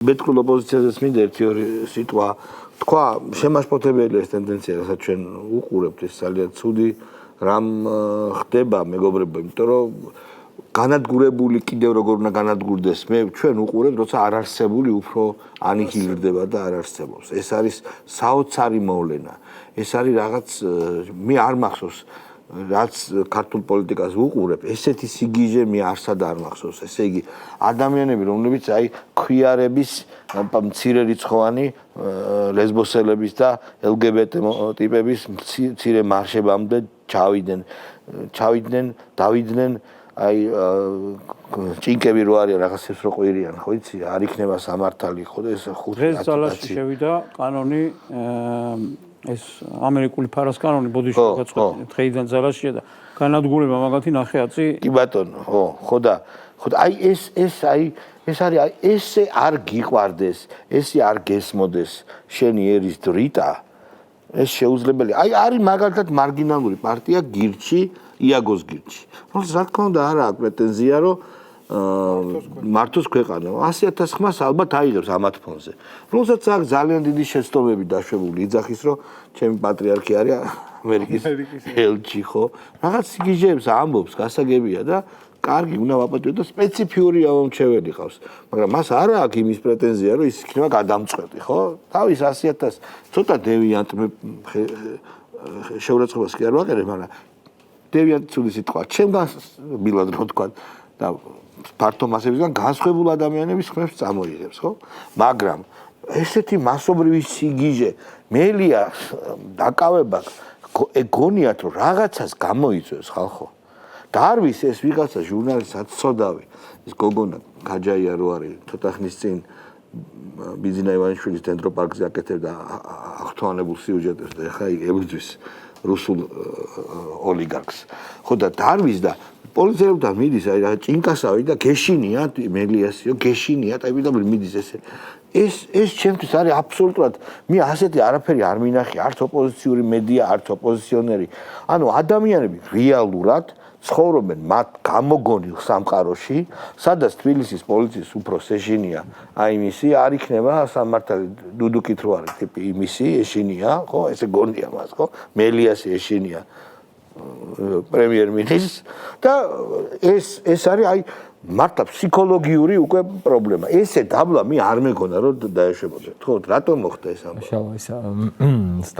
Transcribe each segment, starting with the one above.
მეტყვილ ოპოზიციაზეც მინდა ერთი-ორი სიტყვა თქვა, შემაშფოთებელი ეს ტენდენცია, რასაც ჩვენ უყურებთ, ეს ძალიან ცუდი რამ ხდება მეგობრებო, იმიტომ რომ განადგურებული კიდევ როგორ უნდა განადგურდეს, ჩვენ უყურებთ, როცა არ არსებული უფრო ანიჰილირდება და არ არსებობს. ეს არის საოცარი მოვლენა. ეს არის რაღაც მე არ მახსოვს რაც ქართულ პოლიტიკას ვუყურებ, ესეთი სიგიჟე მე არსად არ მახსოვს. ესე იგი, ადამიანები, რომლებიც ქვიარების მცირე რიცხოვანი ლესბოსელების და LGBT ტიპების მცირე მარშებამდე დავიდნენ ჭინკები რო არიან რაღაცებს რო ყვირიან, ხო იცი, არ იქნება სამართალი, ხო და ეს 5 დღეს ძალაში შევიდა კანონი ეს ამერიკული ფარას კანონი ბოდიში გაწყვეტილი დღეიდან ძალაშია და განადგურება მაგათი ნახეათი კი ბატონო ხო და აი ეს არის ესე არ გიყვარდეს ესე არ გესმოდეს შენი ერის დრიტა ეს შეუძლებელი აი არის მაგალითად მარგინალური პარტია გირჩი იაგოს გირჩი რომელსაც რა თქმა უნდა არ აქვს პრეტენზია რომ მართოს ქვეყანა 100,000 ხმას ალბათ აიღებს ამათ ფონზე. რომელსაც აქვს ძალიან დიდი შეცდომები დაშვებული იძახის რომ ჩემი პატრიარქი არის ამერიკის ელჩი ხო? რაღაც სიგიჟეებს ამბობს, გასაგებია და კარგი უნდა ვაპატიო და სპეციფიური ამომრჩეველი ყავს. მაგრამ მას არ აქვს იმის პრეტენზია რომ ის იქნება გადამწყვეტი, ხო? თავის 100,000 ცოტა დევიანტ შეურაცხყოფას კი არ ვაყენებ, მაგრამ დევიანტ ცუდი სიტყვა. ჩემგან მილად რო თქვა და ფართო მასებისგან განსხვავებულ ადამიანების ხმებს წამოიღებს, ხო? მაგრამ ესეთი მასობრივი სიგიჟე, მელია დაკავება ეგონიათ რომ რაღაცას გამოიწვევს ხალხო. და არ ვის ეს ვიღაცა ჟურნალისტად ცოდავი, ეს გოგონა გაჯაია რო არის, ცოტა ხნის წინ ბიზინა ივანიშვილის დენდროპარკზე აკეთებდა აღთვალებულ სიუჟეტებს და ეხლა ებრძვის რუსულ ოლიგარქს. ხო და დარვის და პოლიციელებთან მიდის აი რა ჭინკასავი და გეშინია მელიასიო გეშინია ტაიბიდაბლი მიდის ეს ჩემთვის არის აბსოლუტურად მე ასეთი არაფერი არ მინახი არც ოპოზიციური მედია არც ოპოზიციონერი ანუ ადამიანები რეალურად ცხოვრობენ მათ გამოგონილ სამყაროში სადაც თბილისის პოლიციის უფროს ეშინია აი მისი არ იქნება სამართალი დუდუკით რო არის ტიპი იმისი ეშინია ხო ესე გონია მას ხო მელიასი ეშინია პრემიერ-მინისტრს და ეს არის აი მართლა ფსიქოლოგიური უკვე პრობლემა. ესე დაბლა მე არ მეგონა რომ დაეშვებოდეთ. ხო, რატომ მოხდა ეს ამბავი? შავა ისა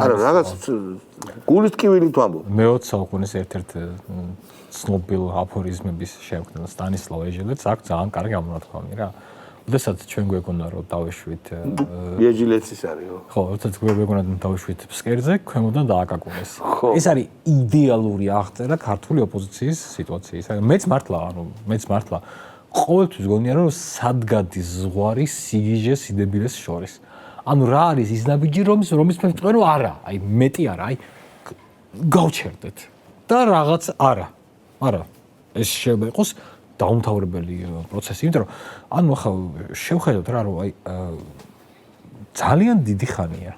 არა, რაღაც გულის ტკივილით ვამბობ. მე-20 საუკუნის ერთ-ერთ ცნობილ აფორიზმების შექმნა სტანისლავ ეჟელეთს აქვს ძალიან კარგი ამონათქვამი რა. როდესაც ჩვენ გვეგონა რომ დავეშვით ეჟილეცის არის ხო, როდესაც გვეგონა რომ დავეშვით ფსკერზე, ქვემოდან დააკაკუნეს. ეს არის იდეალური აღწერა ქართული ოპოზიციის სიტუაციის. მეც მართლა ყოველთვის გონია რომ სადგადის ზღვარი სიგიჟე სიდებილეს შორის. ანუ რა არის ის ნაბიჯი რომის მე ვიტყვი რომ არა, აი მეტი არა, აი გავჩერდეთ და რაღაც არა. ეს შეიძლება იყოს დაუმთავრებელი პროცესი, იმიტომ რომ ანუ ახლა შევხედოთ რა რომ აი ძალიან დიდი ხანია.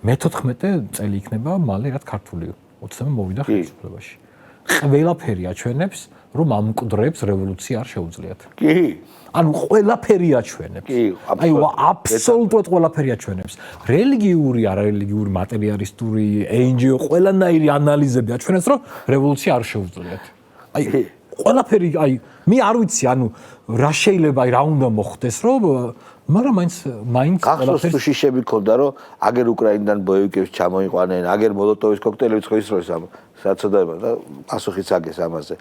მე-14 წელი იქნება მალე რაც ქართული 20-მა მოვიდა ხელისუფლებაში. ყველაფერი აჩვენებს რომ ამ მკვდრებს რევოლუცია არ შეუძლიათ. კი. ანუ ყველაფერი აჩვენებს. აი აბსოლუტურად ყველაფერი აჩვენებს. რელიგიური, არარელიგიური, მატერიალისტური, NGO ყველანაირი ანალიზები აჩვენებს რომ რევოლუცია არ შეუძლიათ. აი ყველაფერი აი მე არ ვიცი ანუ რა შეიძლება აი რა უნდა მოხდეს რომ მაგრამ მაინც ყველაფერი შიშები ქონდა რომ აგერ უკრაინიდან ბოევიკებს ჩამოიყვანენ აგერ მოლოტოვის კოქტეილებს ხო ის როის ამ საცოდაება და პასუხიც აგეს ამაზე